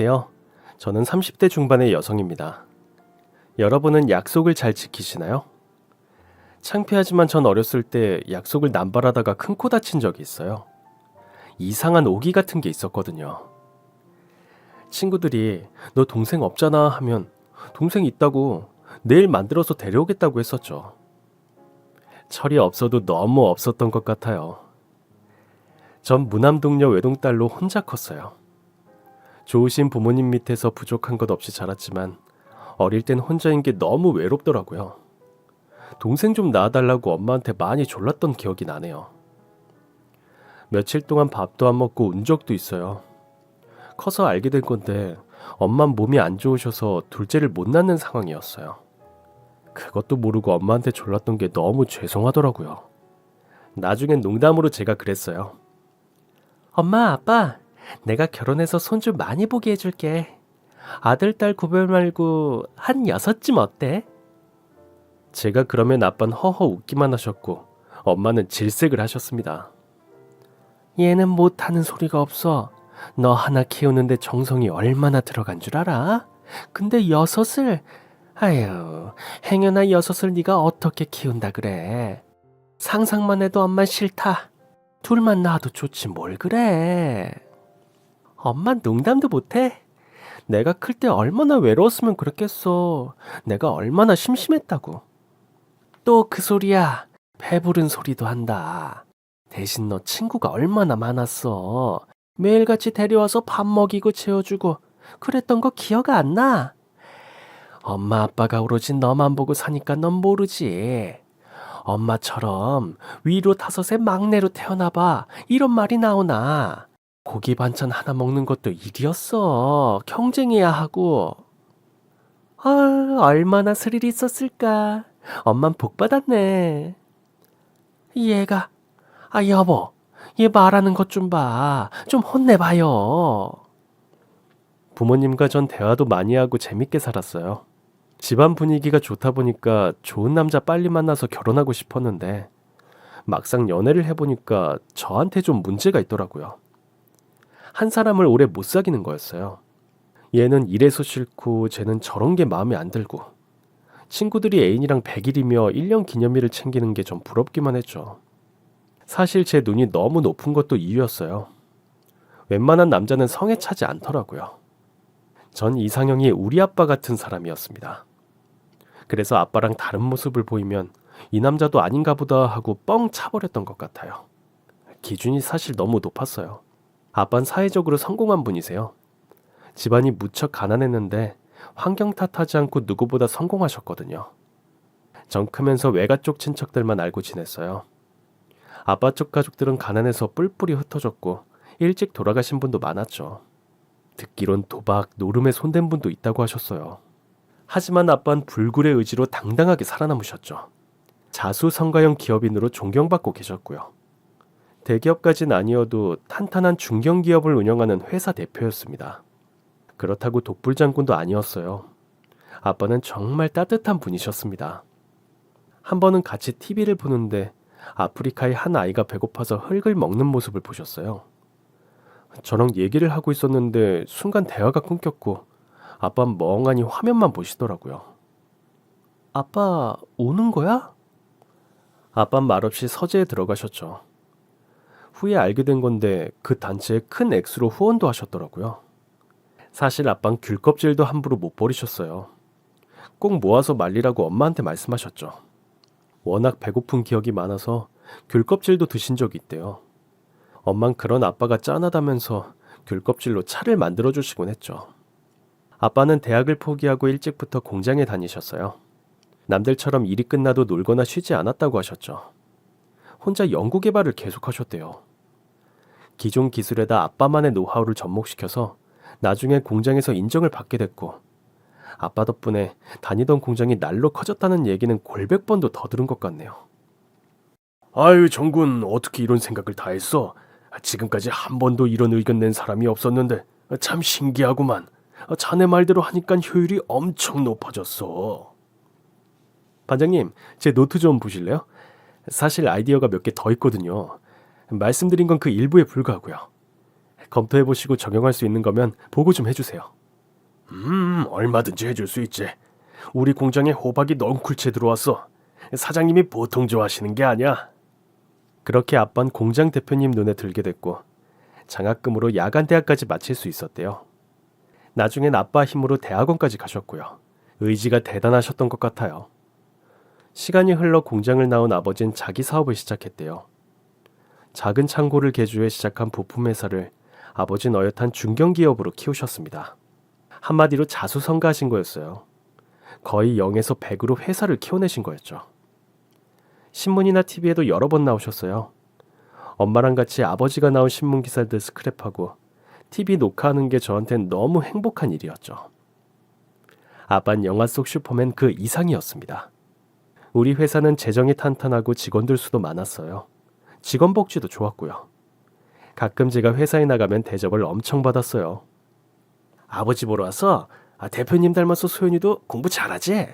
안녕하세요. 저는 30대 중반의 여성입니다. 여러분은 약속을 잘 지키시나요? 창피하지만 전 어렸을 때 약속을 남발하다가 큰 코 다친 적이 있어요. 이상한 오기 같은 게 있었거든요. 친구들이 너 동생 없잖아 하면 동생 있다고 내일 만들어서 데려오겠다고 했었죠. 철이 없어도 너무 없었던 것 같아요. 전 무남동녀 외동딸로 혼자 컸어요. 좋으신 부모님 밑에서 부족한 것 없이 자랐지만 어릴 땐 혼자인 게 너무 외롭더라고요. 동생 좀 낳아달라고 엄마한테 많이 졸랐던 기억이 나네요. 며칠 동안 밥도 안 먹고 운 적도 있어요. 커서 알게 된 건데 엄만 몸이 안 좋으셔서 둘째를 못 낳는 상황이었어요. 그것도 모르고 엄마한테 졸랐던 게 너무 죄송하더라고요. 나중엔 농담으로 제가 그랬어요. 엄마, 아빠, 내가 결혼해서 손 좀 많이 보게 해줄게. 아들, 딸 구별 말고 한 6쯤 어때? 제가 그러면 아빠는 허허 웃기만 하셨고 엄마는 질색을 하셨습니다. 얘는 못하는 소리가 없어. 너 하나 키우는데 정성이 얼마나 들어간 줄 알아? 근데 6을... 아유, 행여나 6을 네가 어떻게 키운다 그래. 상상만 해도 엄마 싫다. 둘만 낳아도 좋지 뭘 그래. 엄마 농담도 못해? 내가 클 때 얼마나 외로웠으면 그랬겠어. 내가 얼마나 심심했다고. 또 그 소리야. 배부른 소리도 한다. 대신 너 친구가 얼마나 많았어. 매일같이 데려와서 밥 먹이고 재워주고 그랬던 거 기억 안 나? 엄마 아빠가 오로지 너만 보고 사니까 넌 모르지. 엄마처럼 위로 5의 막내로 태어나봐. 이런 말이 나오나. 고기 반찬 하나 먹는 것도 일이었어. 경쟁해야 하고. 아, 얼마나 스릴 있었을까. 엄만 복 받았네. 얘가, 아, 여보, 얘 말하는 것 좀 봐. 좀 혼내봐요. 부모님과 전 대화도 많이 하고 재밌게 살았어요. 집안 분위기가 좋다 보니까 좋은 남자 빨리 만나서 결혼하고 싶었는데 막상 연애를 해보니까 저한테 좀 문제가 있더라고요. 한 사람을 오래 못 사귀는 거였어요. 얘는 이래서 싫고 쟤는 저런 게 마음에 안 들고 친구들이 애인이랑 100일이며 1년 기념일을 챙기는 게 좀 부럽기만 했죠. 사실 제 눈이 너무 높은 것도 이유였어요. 웬만한 남자는 성에 차지 않더라고요. 전 이상형이 우리 아빠 같은 사람이었습니다. 그래서 아빠랑 다른 모습을 보이면 이 남자도 아닌가 보다 하고 뻥 차버렸던 것 같아요. 기준이 사실 너무 높았어요. 아빠는 사회적으로 성공한 분이세요. 집안이 무척 가난했는데 환경 탓하지 않고 누구보다 성공하셨거든요. 전 크면서 외가 쪽 친척들만 알고 지냈어요. 아빠 쪽 가족들은 가난해서 뿔뿔이 흩어졌고 일찍 돌아가신 분도 많았죠. 듣기론 도박, 노름에 손댄 분도 있다고 하셨어요. 하지만 아빠는 불굴의 의지로 당당하게 살아남으셨죠. 자수성가형 기업인으로 존경받고 계셨고요. 대기업까진 아니어도 탄탄한 중견기업을 운영하는 회사 대표였습니다. 그렇다고 독불장군도 아니었어요. 아빠는 정말 따뜻한 분이셨습니다. 한 번은 같이 TV를 보는데 아프리카의 한 아이가 배고파서 흙을 먹는 모습을 보셨어요. 저랑 얘기를 하고 있었는데 순간 대화가 끊겼고 아빠는 멍하니 화면만 보시더라고요. 아빠 오는 거야? 아빠는 말없이 서재에 들어가셨죠. 후에 알게 된 건데 그 단체에 큰 액수로 후원도 하셨더라고요. 사실 아빠는 귤껍질도 함부로 못 버리셨어요. 꼭 모아서 말리라고 엄마한테 말씀하셨죠. 워낙 배고픈 기억이 많아서 귤껍질도 드신 적이 있대요. 엄만 그런 아빠가 짠하다면서 귤껍질로 차를 만들어주시곤 했죠. 아빠는 대학을 포기하고 일찍부터 공장에 다니셨어요. 남들처럼 일이 끝나도 놀거나 쉬지 않았다고 하셨죠. 혼자 연구개발을 계속하셨대요. 기존 기술에다 아빠만의 노하우를 접목시켜서 나중에 공장에서 인정을 받게 됐고 아빠 덕분에 다니던 공장이 날로 커졌다는 얘기는 골백 번도 더 들은 것 같네요. 아유 정군 어떻게 이런 생각을 다 했어? 지금까지 한 번도 이런 의견 낸 사람이 없었는데 참 신기하구만. 자네 말대로 하니까 효율이 엄청 높아졌어. 반장님, 제 노트 좀 보실래요? 사실 아이디어가 몇 개 더 있거든요. 말씀드린 건 그 일부에 불과하고요. 검토해보시고 적용할 수 있는 거면 보고 좀 해주세요. 얼마든지 해줄 수 있지. 우리 공장에 호박이 넝쿨채 들어왔어. 사장님이 보통 좋아하시는 게 아니야. 그렇게 아빠는 공장 대표님 눈에 들게 됐고 장학금으로 야간 대학까지 마칠 수 있었대요. 나중엔 아빠 힘으로 대학원까지 가셨고요. 의지가 대단하셨던 것 같아요. 시간이 흘러 공장을 나온 아버지는 자기 사업을 시작했대요. 작은 창고를 개조해 시작한 부품 회사를 아버지는 어엿한 중견기업으로 키우셨습니다. 한마디로 자수성가하신 거였어요. 거의 0에서 100으로 회사를 키워내신 거였죠. 신문이나 TV에도 여러 번 나오셨어요. 엄마랑 같이 아버지가 나온 신문 기사들 스크랩하고 TV 녹화하는 게 저한텐 너무 행복한 일이었죠. 아빠는 영화 속 슈퍼맨 그 이상이었습니다. 우리 회사는 재정이 탄탄하고 직원들 수도 많았어요. 직원 복지도 좋았고요. 가끔 제가 회사에 나가면 대접을 엄청 받았어요. 아버지 보러 와서 대표님 닮아서 소연이도 공부 잘하지?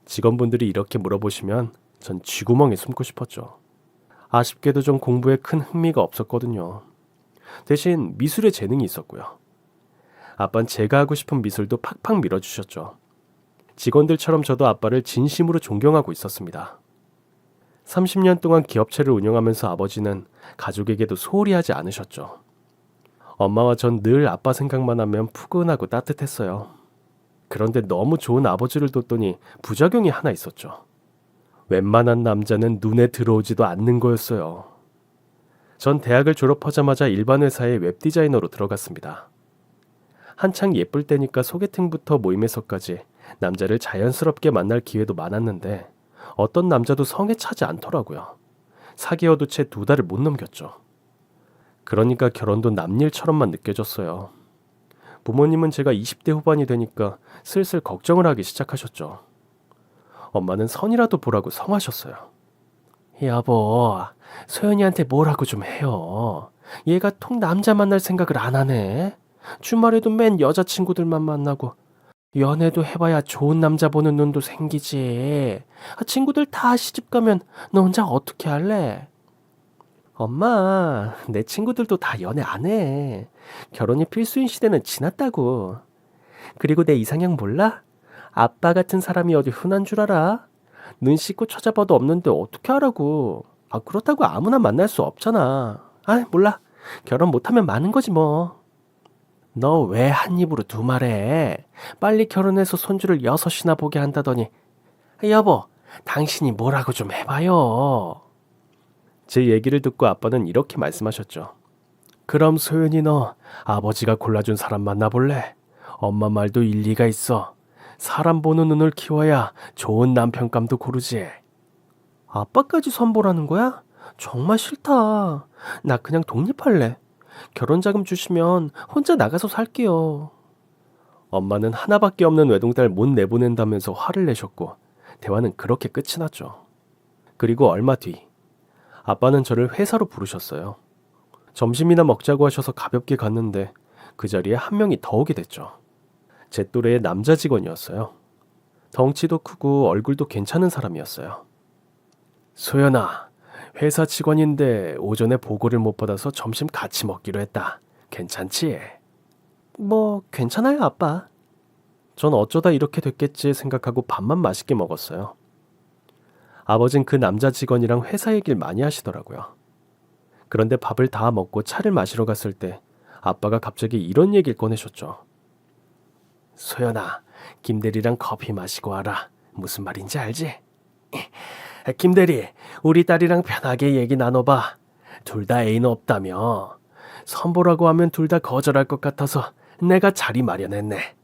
직원분들이 이렇게 물어보시면 전 쥐구멍에 숨고 싶었죠. 아쉽게도 좀 공부에 큰 흥미가 없었거든요. 대신 미술에 재능이 있었고요. 아빠는 제가 하고 싶은 미술도 팍팍 밀어주셨죠. 직원들처럼 저도 아빠를 진심으로 존경하고 있었습니다. 30년 동안 기업체를 운영하면서 아버지는 가족에게도 소홀히 하지 않으셨죠. 엄마와 전 늘 아빠 생각만 하면 푸근하고 따뜻했어요. 그런데 너무 좋은 아버지를 뒀더니 부작용이 하나 있었죠. 웬만한 남자는 눈에 들어오지도 않는 거였어요. 전 대학을 졸업하자마자 일반 회사에 웹디자이너로 들어갔습니다. 한창 예쁠 때니까 소개팅부터 모임에서까지 남자를 자연스럽게 만날 기회도 많았는데 어떤 남자도 성에 차지 않더라고요. 사귀어도 채 2달을 못 넘겼죠. 그러니까 결혼도 남일처럼만 느껴졌어요. 부모님은 제가 20대 후반이 되니까 슬슬 걱정을 하기 시작하셨죠. 엄마는 선이라도 보라고 성하셨어요. 여보, 소연이한테 뭐라고 좀 해요. 얘가 통 남자 만날 생각을 안 하네. 주말에도 맨 여자친구들만 만나고 연애도 해봐야 좋은 남자 보는 눈도 생기지. 친구들 다 시집가면 너 혼자 어떻게 할래? 엄마, 내 친구들도 다 연애 안 해. 결혼이 필수인 시대는 지났다고. 그리고 내 이상형 몰라? 아빠 같은 사람이 어디 흔한 줄 알아? 눈 씻고 찾아봐도 없는데 어떻게 하라고. 그렇다고 아무나 만날 수 없잖아. 몰라. 결혼 못하면 많은 거지 뭐. 너 왜 한 입으로 두 말해? 빨리 결혼해서 손주를 6이나 보게 한다더니. 여보, 당신이 뭐라고 좀 해봐요. 제 얘기를 듣고 아빠는 이렇게 말씀하셨죠. 그럼 소연이 너 아버지가 골라준 사람 만나볼래? 엄마 말도 일리가 있어. 사람 보는 눈을 키워야 좋은 남편감도 고르지. 아빠까지 선보라는 거야? 정말 싫다. 나 그냥 독립할래. 결혼자금 주시면 혼자 나가서 살게요. 엄마는 하나밖에 없는 외동딸 못 내보낸다면서 화를 내셨고 대화는 그렇게 끝이 났죠. 그리고 얼마 뒤 아빠는 저를 회사로 부르셨어요. 점심이나 먹자고 하셔서 가볍게 갔는데 그 자리에 한 명이 더 오게 됐죠. 제 또래의 남자 직원이었어요. 덩치도 크고 얼굴도 괜찮은 사람이었어요. 소연아, 회사 직원인데 오전에 보고를 못 받아서 점심 같이 먹기로 했다. 괜찮지? 뭐 괜찮아요, 아빠. 전 어쩌다 이렇게 됐겠지 생각하고 밥만 맛있게 먹었어요. 아버진 그 남자 직원이랑 회사 얘기를 많이 하시더라고요. 그런데 밥을 다 먹고 차를 마시러 갔을 때 아빠가 갑자기 이런 얘기를 꺼내셨죠. 소연아, 김대리랑 커피 마시고 와라. 무슨 말인지 알지? 김대리, 우리 딸이랑 편하게 얘기 나눠봐. 둘 다 애인 없다며. 선보라고 하면 둘 다 거절할 것 같아서 내가 자리 마련했네.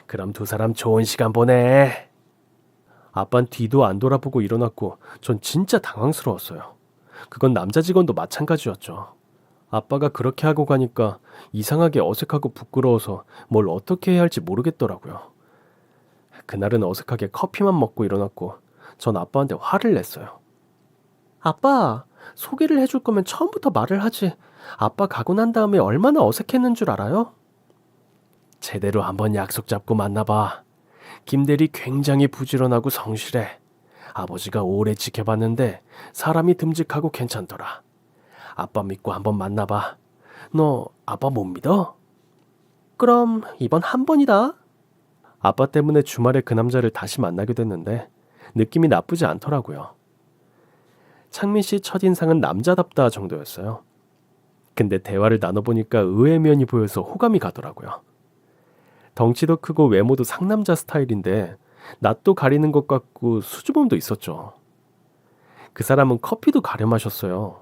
그럼 두 사람 좋은 시간 보내. 아빤 뒤도 안 돌아보고 일어났고 전 진짜 당황스러웠어요. 그건 남자 직원도 마찬가지였죠. 아빠가 그렇게 하고 가니까 이상하게 어색하고 부끄러워서 뭘 어떻게 해야 할지 모르겠더라고요. 그날은 어색하게 커피만 먹고 일어났고 전 아빠한테 화를 냈어요. 아빠, 소개를 해줄 거면 처음부터 말을 하지. 아빠 가고 난 다음에 얼마나 어색했는 줄 알아요? 제대로 한번 약속 잡고 만나봐. 김대리 굉장히 부지런하고 성실해. 아버지가 오래 지켜봤는데 사람이 듬직하고 괜찮더라. 아빠 믿고 한번 만나봐. 너 아빠 못 믿어? 그럼 이번 한 번이다. 아빠 때문에 주말에 그 남자를 다시 만나게 됐는데 느낌이 나쁘지 않더라고요. 창민 씨 첫인상은 남자답다 정도였어요. 근데 대화를 나눠보니까 의외의 면이 보여서 호감이 가더라고요. 덩치도 크고 외모도 상남자 스타일인데 낯도 가리는 것 같고 수줍음도 있었죠. 그 사람은 커피도 가려 마셨어요.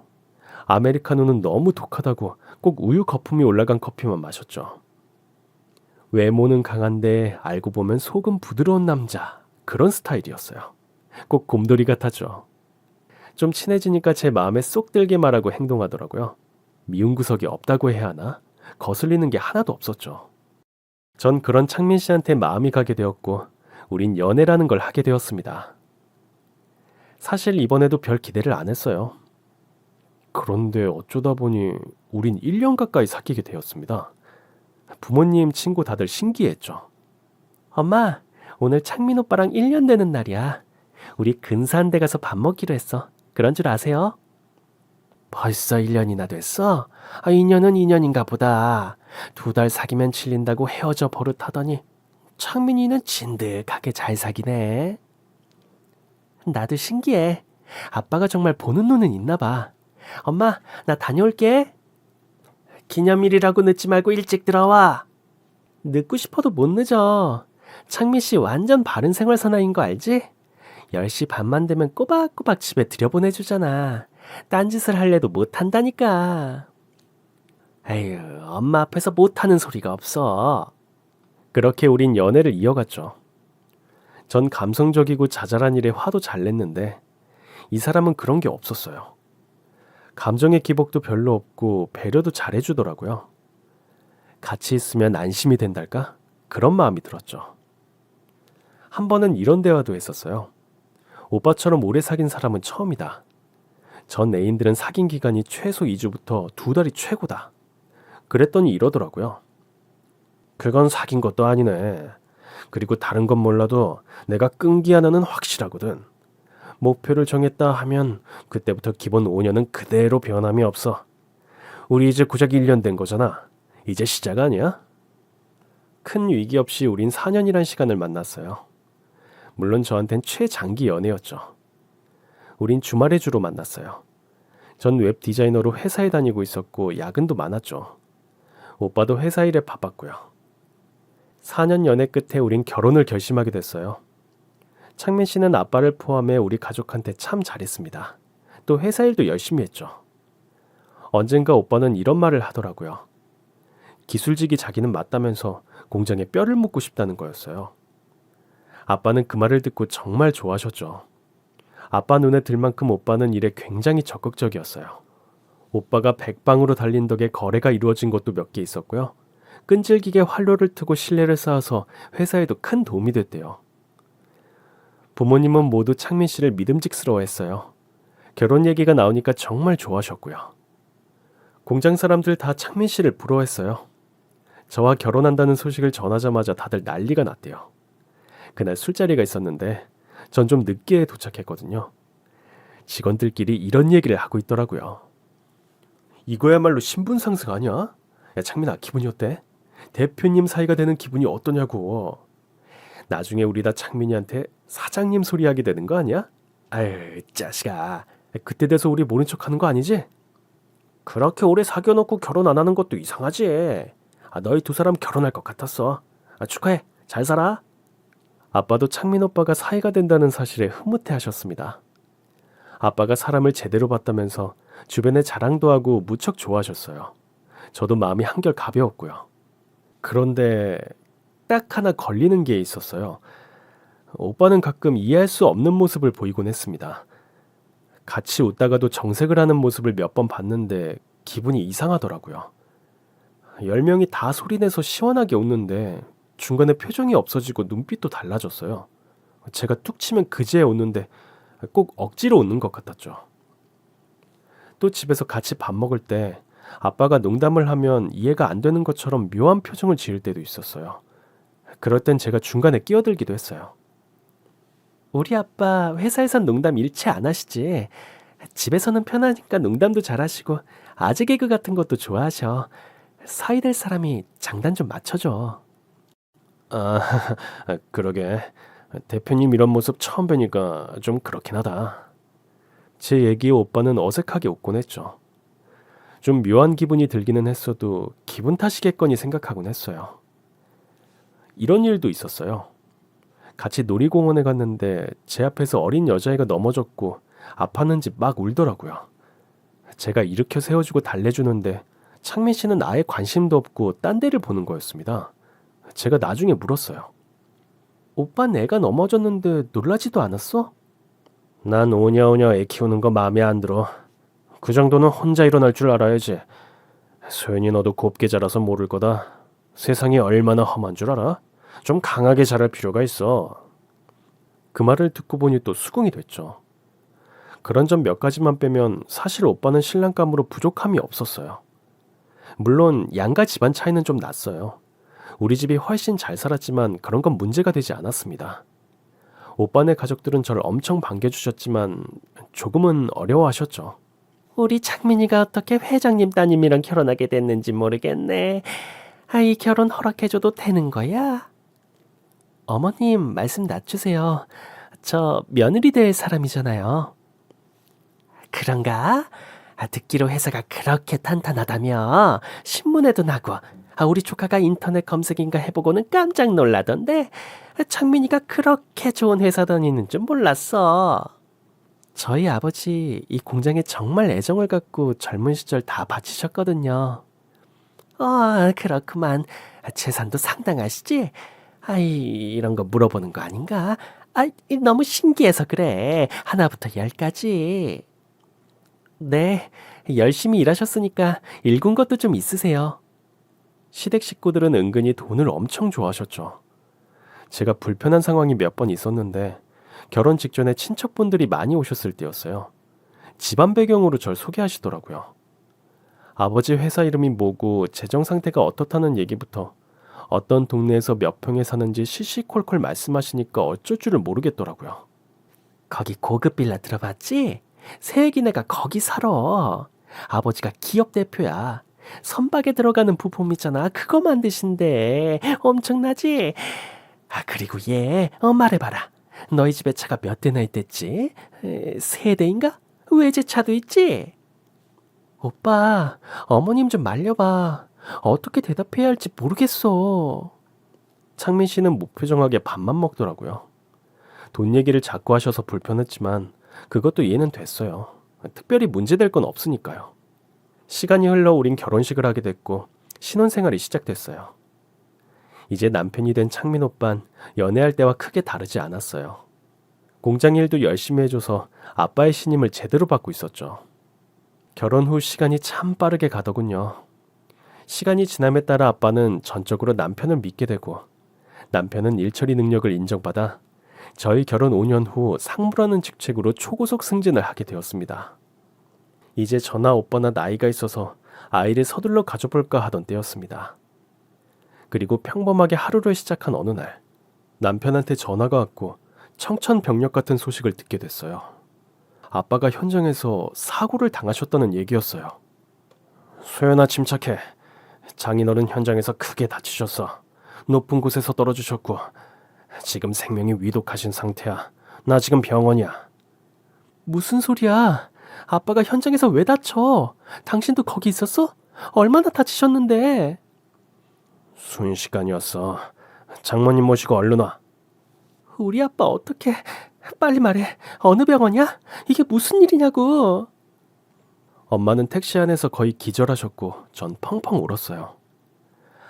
아메리카노는 너무 독하다고 꼭 우유 거품이 올라간 커피만 마셨죠. 외모는 강한데 알고 보면 속은 부드러운 남자, 그런 스타일이었어요. 꼭 곰돌이 같았죠. 좀 친해지니까 제 마음에 쏙 들게 말하고 행동하더라고요. 미운 구석이 없다고 해야 하나? 거슬리는 게 하나도 없었죠. 전 그런 창민 씨한테 마음이 가게 되었고 우린 연애라는 걸 하게 되었습니다. 사실 이번에도 별 기대를 안 했어요. 그런데 어쩌다 보니 우린 1년 가까이 사귀게 되었습니다. 부모님, 친구 다들 신기했죠. 엄마, 오늘 창민 오빠랑 1년 되는 날이야. 우리 근사한 데 가서 밥 먹기로 했어. 그런 줄 아세요? 벌써 1년이나 됐어? 2년은 2년인가 보다. 2달 사귀면 질린다고 헤어져 버릇하더니 창민이는 진득하게 잘 사귀네. 나도 신기해. 아빠가 정말 보는 눈은 있나 봐. 엄마, 나 다녀올게. 기념일이라고 늦지 말고 일찍 들어와. 늦고 싶어도 못 늦어. 창민 씨 완전 바른 생활 사나이인 거 알지? 10시 반만 되면 꼬박꼬박 집에 들여보내주잖아. 딴짓을 할래도 못한다니까. 에휴, 엄마 앞에서 못하는 소리가 없어. 그렇게 우린 연애를 이어갔죠. 전 감성적이고 자잘한 일에 화도 잘 냈는데 이 사람은 그런 게 없었어요. 감정의 기복도 별로 없고 배려도 잘해주더라고요. 같이 있으면 안심이 된달까? 그런 마음이 들었죠. 한 번은 이런 대화도 했었어요. 오빠처럼 오래 사귄 사람은 처음이다. 전 애인들은 사귄 기간이 최소 2주부터 2달이 최고다. 그랬더니 이러더라고요. 그건 사귄 것도 아니네. 그리고 다른 건 몰라도 내가 끈기 하나는 확실하거든. 목표를 정했다 하면 그때부터 기본 5년은 그대로 변함이 없어. 우리 이제 고작 1년 된 거잖아. 이제 시작 아니야? 큰 위기 없이 우린 4년이란 시간을 만났어요. 물론 저한텐 최장기 연애였죠. 우린 주말에 주로 만났어요. 전 웹 디자이너로 회사에 다니고 있었고 야근도 많았죠. 오빠도 회사 일에 바빴고요. 4년 연애 끝에 우린 결혼을 결심하게 됐어요. 창민 씨는 아빠를 포함해 우리 가족한테 참 잘했습니다. 또 회사 일도 열심히 했죠. 언젠가 오빠는 이런 말을 하더라고요. 기술직이 자기는 맞다면서 공장에 뼈를 묻고 싶다는 거였어요. 아빠는 그 말을 듣고 정말 좋아하셨죠. 아빠 눈에 들 만큼 오빠는 일에 굉장히 적극적이었어요. 오빠가 백방으로 달린 덕에 거래가 이루어진 것도 몇 개 있었고요. 끈질기게 활로를 트고 신뢰를 쌓아서 회사에도 큰 도움이 됐대요. 부모님은 모두 창민 씨를 믿음직스러워했어요. 결혼 얘기가 나오니까 정말 좋아하셨고요. 공장 사람들 다 창민 씨를 부러워했어요. 저와 결혼한다는 소식을 전하자마자 다들 난리가 났대요. 그날 술자리가 있었는데 전 좀 늦게 도착했거든요. 직원들끼리 이런 얘기를 하고 있더라고요. 이거야말로 신분 상승 아니야? 야, 창민아, 기분이 어때? 대표님 사이가 되는 기분이 어떠냐고. 나중에 우리 다 창민이한테 사장님 소리 하게 되는 거 아니야? 아유, 자식아. 그때 돼서 우리 모른 척 하는 거 아니지? 그렇게 오래 사귀어놓고 결혼 안 하는 것도 이상하지. 너희 두 사람 결혼할 것 같았어. 축하해. 잘 살아. 아빠도 창민 오빠가 사이가 된다는 사실에 흐뭇해 하셨습니다. 아빠가 사람을 제대로 봤다면서 주변에 자랑도 하고 무척 좋아하셨어요. 저도 마음이 한결 가벼웠고요. 그런데 딱 하나 걸리는 게 있었어요. 오빠는 가끔 이해할 수 없는 모습을 보이곤 했습니다. 같이 웃다가도 정색을 하는 모습을 몇 번 봤는데 기분이 이상하더라고요. 10명이 다 소리내서 시원하게 웃는데 중간에 표정이 없어지고 눈빛도 달라졌어요. 제가 툭 치면 그제야 웃는데 꼭 억지로 웃는 것 같았죠. 또 집에서 같이 밥 먹을 때 아빠가 농담을 하면 이해가 안 되는 것처럼 묘한 표정을 지을 때도 있었어요. 그럴 땐 제가 중간에 끼어들기도 했어요. 우리 아빠 회사에선 농담 일체 안 하시지. 집에서는 편하니까 농담도 잘하시고 아재 개그 같은 것도 좋아하셔. 사이 될 사람이 장단 좀 맞춰줘. 아, 그러게. 대표님 이런 모습 처음 뵈니까 좀 그렇긴 하다. 제 얘기에 오빠는 어색하게 웃곤 했죠. 좀 묘한 기분이 들기는 했어도 기분 탓이겠거니 생각하곤 했어요. 이런 일도 있었어요. 같이 놀이공원에 갔는데 제 앞에서 어린 여자애가 넘어졌고 아팠는지 막 울더라고요. 제가 일으켜 세워주고 달래주는데 창민 씨는 아예 관심도 없고 딴 데를 보는 거였습니다. 제가 나중에 물었어요. 오빤 애가 넘어졌는데 놀라지도 않았어? 난 오냐오냐 애 키우는 거 마음에 안 들어. 그 정도는 혼자 일어날 줄 알아야지. 소연이 너도 곱게 자라서 모를 거다. 세상이 얼마나 험한 줄 알아? 좀 강하게 자랄 필요가 있어. 그 말을 듣고 보니 또 수긍이 됐죠. 그런 점 몇 가지만 빼면 사실 오빠는 신랑감으로 부족함이 없었어요. 물론 양가 집안 차이는 좀 났어요. 우리 집이 훨씬 잘 살았지만 그런 건 문제가 되지 않았습니다. 오빠네 가족들은 저를 엄청 반겨주셨지만 조금은 어려워하셨죠. 우리 창민이가 어떻게 회장님 따님이랑 결혼하게 됐는지 모르겠네. 아이 결혼 허락해줘도 되는 거야? 어머님 말씀 낮추세요. 저 며느리 될 사람이잖아요. 그런가? 듣기로 회사가 그렇게 탄탄하다며 신문에도 나고 우리 조카가 인터넷 검색인가 해보고는 깜짝 놀라던데 창민이가 그렇게 좋은 회사 다니는 줄 몰랐어. 저희 아버지 이 공장에 정말 애정을 갖고 젊은 시절 다 바치셨거든요. 그렇구만. 재산도 상당하시지? 이런 거 물어보는 거 아닌가? 너무 신기해서 그래. 하나부터 열까지. 네, 열심히 일하셨으니까 읽은 것도 좀 있으세요. 시댁 식구들은 은근히 돈을 엄청 좋아하셨죠. 제가 불편한 상황이 몇 번 있었는데 결혼 직전에 친척분들이 많이 오셨을 때였어요. 집안 배경으로 절 소개하시더라고요. 아버지 회사 이름이 뭐고 재정 상태가 어떻다는 얘기부터 어떤 동네에서 몇 평에 사는지 시시콜콜 말씀하시니까 어쩔 줄을 모르겠더라고요. 거기 고급 빌라 들어봤지? 새애기네가 거기 살아. 아버지가 기업 대표야. 선박에 들어가는 부품 있잖아. 그거 만드신대. 엄청나지? 그리고 얘 말해봐라. 너희 집에 차가 몇 대나 있댔지? 세 대인가? 외제차도 있지? 오빠, 어머님 좀 말려봐. 어떻게 대답해야 할지 모르겠어. 창민 씨는 무표정하게 밥만 먹더라고요. 돈 얘기를 자꾸 하셔서 불편했지만 그것도 이해는 됐어요. 특별히 문제될 건 없으니까요. 시간이 흘러 우린 결혼식을 하게 됐고 신혼생활이 시작됐어요. 이제 남편이 된 창민 오빤 연애할 때와 크게 다르지 않았어요. 공장 일도 열심히 해줘서 아빠의 신임을 제대로 받고 있었죠. 결혼 후 시간이 참 빠르게 가더군요. 시간이 지남에 따라 아빠는 전적으로 남편을 믿게 되고 남편은 일처리 능력을 인정받아 저희 결혼 5년 후 상무라는 직책으로 초고속 승진을 하게 되었습니다. 이제 저나 오빠나 나이가 있어서 아이를 서둘러 가져볼까 하던 때였습니다. 그리고 평범하게 하루를 시작한 어느 날 남편한테 전화가 왔고 청천벽력 같은 소식을 듣게 됐어요. 아빠가 현장에서 사고를 당하셨다는 얘기였어요. 소연아 침착해. 장인어른 현장에서 크게 다치셨어. 높은 곳에서 떨어지셨고 지금 생명이 위독하신 상태야. 나 지금 병원이야. 무슨 소리야? 아빠가 현장에서 왜 다쳐? 당신도 거기 있었어? 얼마나 다치셨는데? 순식간이었어. 장모님 모시고 얼른 와. 우리 아빠 어떡해? 빨리 말해. 어느 병원이야? 이게 무슨 일이냐고. 엄마는 택시 안에서 거의 기절하셨고 전 펑펑 울었어요.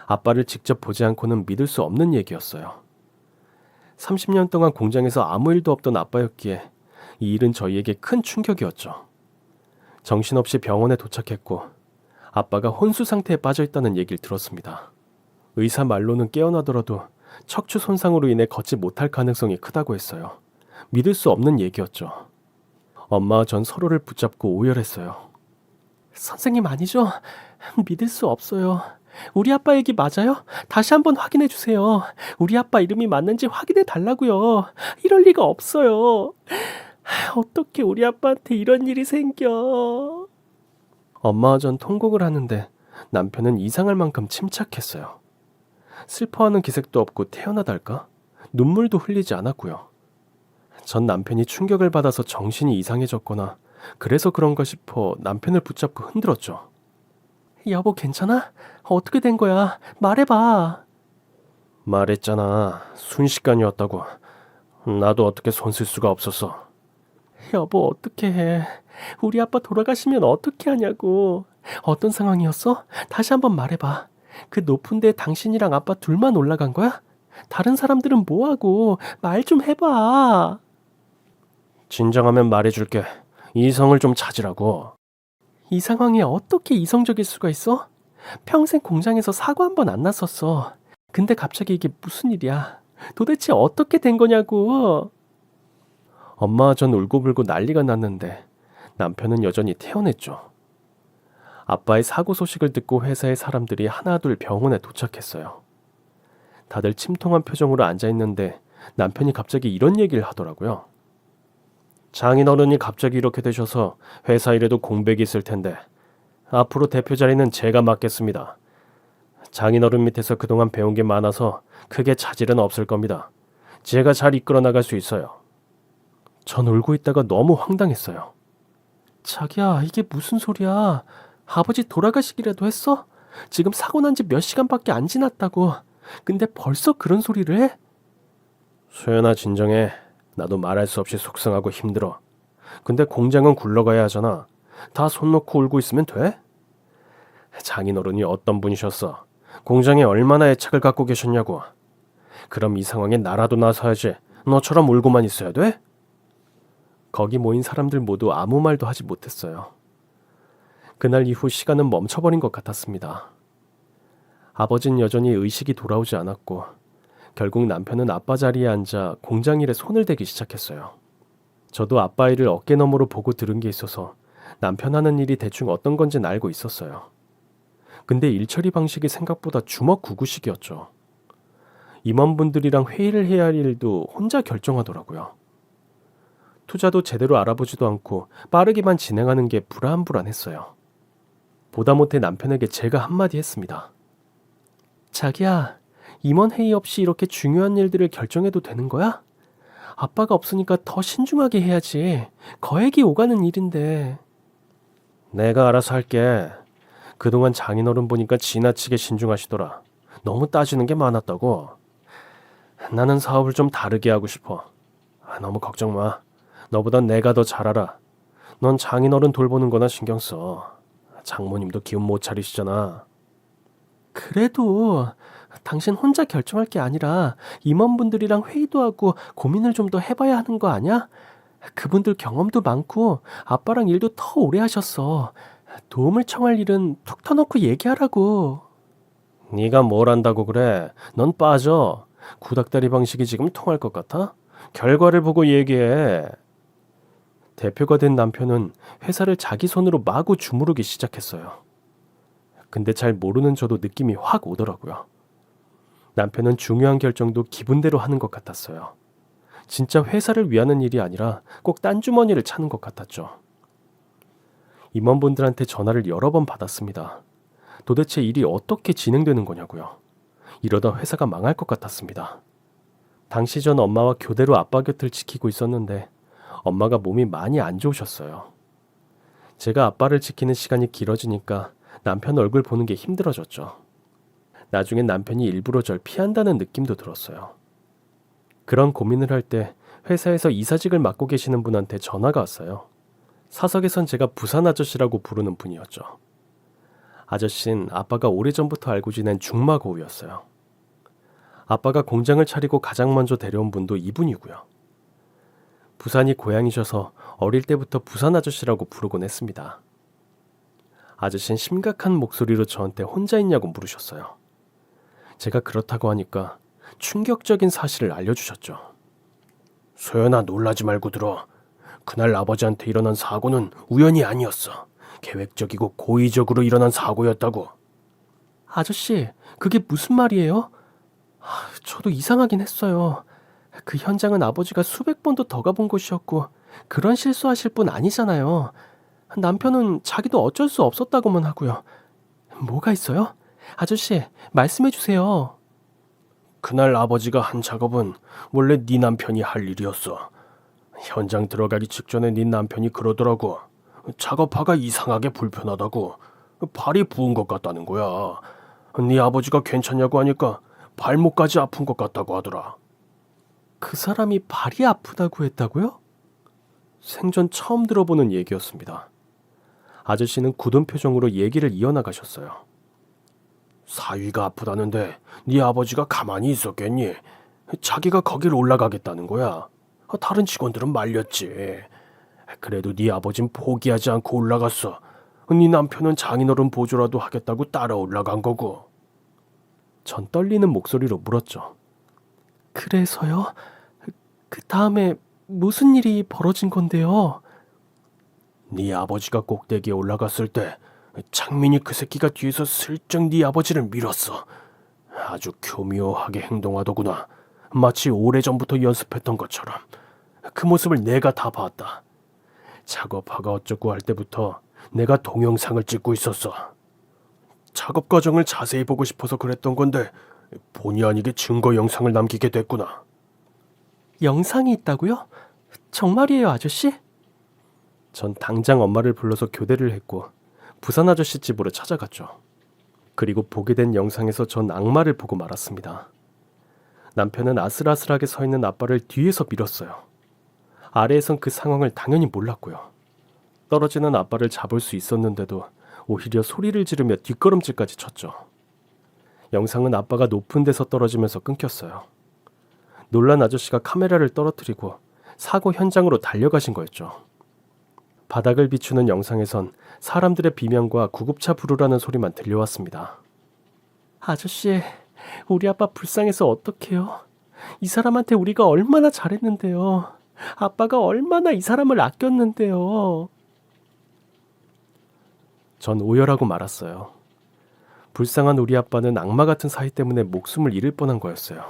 아빠를 직접 보지 않고는 믿을 수 없는 얘기였어요. 30년 동안 공장에서 아무 일도 없던 아빠였기에 이 일은 저희에게 큰 충격이었죠. 정신없이 병원에 도착했고 아빠가 혼수 상태에 빠져 있다는 얘기를 들었습니다. 의사 말로는 깨어나더라도 척추 손상으로 인해 걷지 못할 가능성이 크다고 했어요. 믿을 수 없는 얘기였죠. 엄마와 전 서로를 붙잡고 오열했어요. 선생님 아니죠? 믿을 수 없어요. 우리 아빠 얘기 맞아요? 다시 한번 확인해 주세요. 우리 아빠 이름이 맞는지 확인해 달라고요. 이럴 리가 없어요. 어떻게 우리 아빠한테 이런 일이 생겨? 엄마와 전 통곡을 하는데 남편은 이상할 만큼 침착했어요. 슬퍼하는 기색도 없고 태연하달까? 눈물도 흘리지 않았고요. 전 남편이 충격을 받아서 정신이 이상해졌거나 그래서 그런가 싶어 남편을 붙잡고 흔들었죠. 여보, 괜찮아? 어떻게 된 거야? 말해봐. 말했잖아. 순식간이었다고. 나도 어떻게 손 쓸 수가 없었어. 여보, 어떻게 해? 우리 아빠 돌아가시면 어떻게 하냐고. 어떤 상황이었어? 다시 한번 말해봐. 그 높은 데에 당신이랑 아빠 둘만 올라간 거야? 다른 사람들은 뭐하고? 말 좀 해봐. 진정하면 말해줄게. 이성을 좀 찾으라고. 이 상황에 어떻게 이성적일 수가 있어? 평생 공장에서 사고 한 번 안 났었어. 근데 갑자기 이게 무슨 일이야? 도대체 어떻게 된 거냐고. 엄마와 전 울고불고 난리가 났는데 남편은 여전히 태연했죠. 아빠의 사고 소식을 듣고 회사의 사람들이 하나둘 병원에 도착했어요. 다들 침통한 표정으로 앉아있는데 남편이 갑자기 이런 얘기를 하더라고요. 장인어른이 갑자기 이렇게 되셔서 회사 일에도 공백이 있을 텐데 앞으로 대표 자리는 제가 맡겠습니다. 장인어른 밑에서 그동안 배운 게 많아서 크게 차질은 없을 겁니다. 제가 잘 이끌어 나갈 수 있어요. 전 울고 있다가 너무 황당했어요. 자기야, 이게 무슨 소리야? 아버지 돌아가시기라도 했어? 지금 사고 난 지 몇 시간밖에 안 지났다고. 근데 벌써 그런 소리를 해? 소연아, 진정해. 나도 말할 수 없이 속상하고 힘들어. 근데 공장은 굴러가야 하잖아. 다 손 놓고 울고 있으면 돼? 장인어른이 어떤 분이셨어? 공장에 얼마나 애착을 갖고 계셨냐고. 그럼 이 상황에 나라도 나서야지. 너처럼 울고만 있어야 돼? 거기 모인 사람들 모두 아무 말도 하지 못했어요. 그날 이후 시간은 멈춰버린 것 같았습니다. 아버진 여전히 의식이 돌아오지 않았고 결국 남편은 아빠 자리에 앉아 공장 일에 손을 대기 시작했어요. 저도 아빠 일을 어깨너머로 보고 들은 게 있어서 남편 하는 일이 대충 어떤 건지는 알고 있었어요. 근데 일 처리 방식이 생각보다 주먹구구식이었죠. 임원분들이랑 회의를 해야 할 일도 혼자 결정하더라고요. 투자도 제대로 알아보지도 않고 빠르게만 진행하는 게 불안불안했어요. 보다 못해 남편에게 제가 한마디 했습니다. 자기야, 임원회의 없이 이렇게 중요한 일들을 결정해도 되는 거야? 아빠가 없으니까 더 신중하게 해야지. 거액이 오가는 일인데. 내가 알아서 할게. 그동안 장인어른 보니까 지나치게 신중하시더라. 너무 따지는 게 많았다고. 나는 사업을 좀 다르게 하고 싶어. 너무 걱정 마. 너보단 내가 더 잘 알아. 넌 장인어른 돌보는 거나 신경 써. 장모님도 기운 못 차리시잖아. 그래도 당신 혼자 결정할 게 아니라 임원분들이랑 회의도 하고 고민을 좀 더 해봐야 하는 거 아니야? 그분들 경험도 많고 아빠랑 일도 더 오래 하셨어. 도움을 청할 일은 툭 터놓고 얘기하라고. 네가 뭘 안다고 그래? 넌 빠져. 구닥다리 방식이 지금 통할 것 같아? 결과를 보고 얘기해. 대표가 된 남편은 회사를 자기 손으로 마구 주무르기 시작했어요. 근데 잘 모르는 저도 느낌이 확 오더라고요. 남편은 중요한 결정도 기분대로 하는 것 같았어요. 진짜 회사를 위하는 일이 아니라 꼭 딴 주머니를 차는 것 같았죠. 임원분들한테 전화를 여러 번 받았습니다. 도대체 일이 어떻게 진행되는 거냐고요. 이러다 회사가 망할 것 같았습니다. 당시 전 엄마와 교대로 아빠 곁을 지키고 있었는데 엄마가 몸이 많이 안 좋으셨어요. 제가 아빠를 지키는 시간이 길어지니까 남편 얼굴 보는 게 힘들어졌죠. 나중엔 남편이 일부러 절 피한다는 느낌도 들었어요. 그런 고민을 할 때 회사에서 이사직을 맡고 계시는 분한테 전화가 왔어요. 사석에선 제가 부산 아저씨라고 부르는 분이었죠. 아저씨는 아빠가 오래전부터 알고 지낸 중마고우였어요. 아빠가 공장을 차리고 가장 먼저 데려온 분도 이분이고요. 부산이 고향이셔서 어릴 때부터 부산 아저씨라고 부르곤 했습니다. 아저씨는 심각한 목소리로 저한테 혼자 있냐고 물으셨어요. 제가 그렇다고 하니까 충격적인 사실을 알려주셨죠. 소연아, 놀라지 말고 들어. 그날 아버지한테 일어난 사고는 우연이 아니었어. 계획적이고 고의적으로 일어난 사고였다고. 아저씨, 그게 무슨 말이에요? 저도 이상하긴 했어요. 그 현장은 아버지가 수백 번도 더 가본 곳이었고 그런 실수하실 분 아니잖아요. 남편은 자기도 어쩔 수 없었다고만 하고요. 뭐가 있어요? 아저씨, 말씀해 주세요. 그날 아버지가 한 작업은 원래 네 남편이 할 일이었어. 현장 들어가기 직전에 네 남편이 그러더라고. 작업화가 이상하게 불편하다고. 발이 부은 것 같다는 거야. 네 아버지가 괜찮냐고 하니까 발목까지 아픈 것 같다고 하더라. 그 사람이 발이 아프다고 했다고요? 생전 처음 들어보는 얘기였습니다. 아저씨는 굳은 표정으로 얘기를 이어나가셨어요. 사위가 아프다는데 네 아버지가 가만히 있었겠니? 자기가 거길 올라가겠다는 거야. 다른 직원들은 말렸지. 그래도 네 아버진 포기하지 않고 올라갔어. 네 남편은 장인어른 보조라도 하겠다고 따라 올라간 거고. 전 떨리는 목소리로 물었죠. 그래서요? 그 다음에 무슨 일이 벌어진 건데요? 네 아버지가 꼭대기에 올라갔을 때 창민이 그 새끼가 뒤에서 슬쩍 네 아버지를 밀었어. 아주 교묘하게 행동하더구나. 마치 오래전부터 연습했던 것처럼. 그 모습을 내가 다 봤다. 작업화가 어쩌고 할 때부터 내가 동영상을 찍고 있었어. 작업 과정을 자세히 보고 싶어서 그랬던 건데 본의 아니게 증거 영상을 남기게 됐구나. 영상이 있다고요? 정말이에요, 아저씨? 전 당장 엄마를 불러서 교대를 했고 부산 아저씨 집으로 찾아갔죠. 그리고 보게 된 영상에서 전 악마를 보고 말았습니다. 남편은 아슬아슬하게 서 있는 아빠를 뒤에서 밀었어요. 아래에선 그 상황을 당연히 몰랐고요. 떨어지는 아빠를 잡을 수 있었는데도 오히려 소리를 지르며 뒷걸음질까지 쳤죠. 영상은 아빠가 높은 데서 떨어지면서 끊겼어요. 놀란 아저씨가 카메라를 떨어뜨리고 사고 현장으로 달려가신 거였죠. 바닥을 비추는 영상에선 사람들의 비명과 구급차 부르라는 소리만 들려왔습니다. 아저씨, 우리 아빠 불쌍해서 어떡해요? 이 사람한테 우리가 얼마나 잘했는데요. 아빠가 얼마나 이 사람을 아꼈는데요. 전 오열하고 말았어요. 불쌍한 우리 아빠는 악마 같은 사이 때문에 목숨을 잃을 뻔한 거였어요.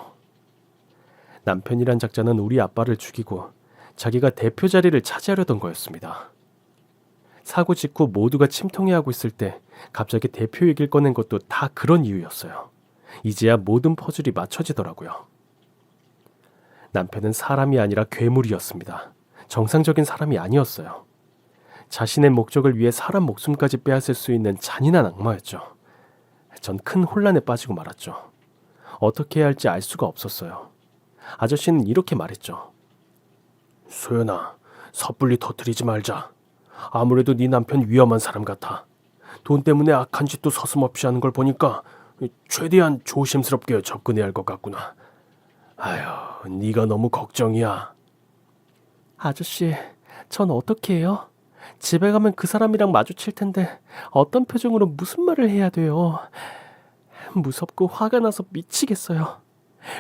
남편이란 작자는 우리 아빠를 죽이고 자기가 대표 자리를 차지하려던 거였습니다. 사고 직후 모두가 침통해하고 있을 때 갑자기 대표 얘기를 꺼낸 것도 다 그런 이유였어요. 이제야 모든 퍼즐이 맞춰지더라고요. 남편은 사람이 아니라 괴물이었습니다. 정상적인 사람이 아니었어요. 자신의 목적을 위해 사람 목숨까지 빼앗을 수 있는 잔인한 악마였죠. 전 큰 혼란에 빠지고 말았죠. 어떻게 해야 할지 알 수가 없었어요. 아저씨는 이렇게 말했죠. 소연아, 섣불리 터뜨리지 말자. 아무래도 네 남편 위험한 사람 같아. 돈 때문에 악한 짓도 서슴없이 하는 걸 보니까 최대한 조심스럽게 접근해야 할 것 같구나. 아휴, 네가 너무 걱정이야. 아저씨, 전 어떻게 해요? 집에 가면 그 사람이랑 마주칠 텐데 어떤 표정으로 무슨 말을 해야 돼요? 무섭고 화가 나서 미치겠어요.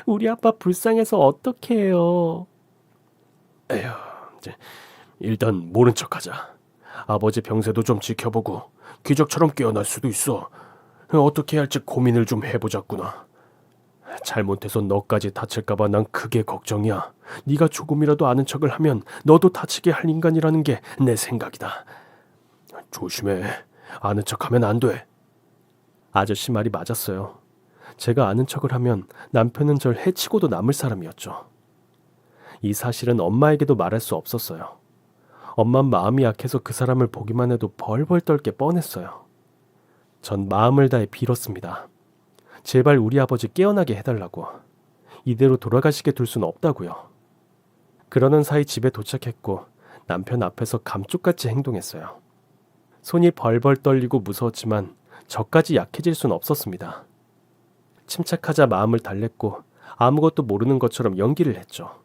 우리 아빠 불쌍해서 어떻게 해요? 에휴, 일단 모른 척하자. 아버지 병세도 좀 지켜보고 기적처럼 깨어날 수도 있어. 어떻게 해야 할지 고민을 좀 해보자꾸나. 잘못해서 너까지 다칠까봐 난 그게 걱정이야. 네가 조금이라도 아는 척을 하면 너도 다치게 할 인간이라는 게 내 생각이다. 조심해. 아는 척하면 안 돼. 아저씨 말이 맞았어요. 제가 아는 척을 하면 남편은 절 해치고도 남을 사람이었죠. 이 사실은 엄마에게도 말할 수 없었어요. 엄만 마음이 약해서 그 사람을 보기만 해도 벌벌 떨게 뻔했어요. 전 마음을 다해 빌었습니다. 제발 우리 아버지 깨어나게 해달라고. 이대로 돌아가시게 둘 수는 없다고요. 그러는 사이 집에 도착했고 남편 앞에서 감쪽같이 행동했어요. 손이 벌벌 떨리고 무서웠지만 저까지 약해질 수는 없었습니다. 침착하자 마음을 달랬고 아무것도 모르는 것처럼 연기를 했죠.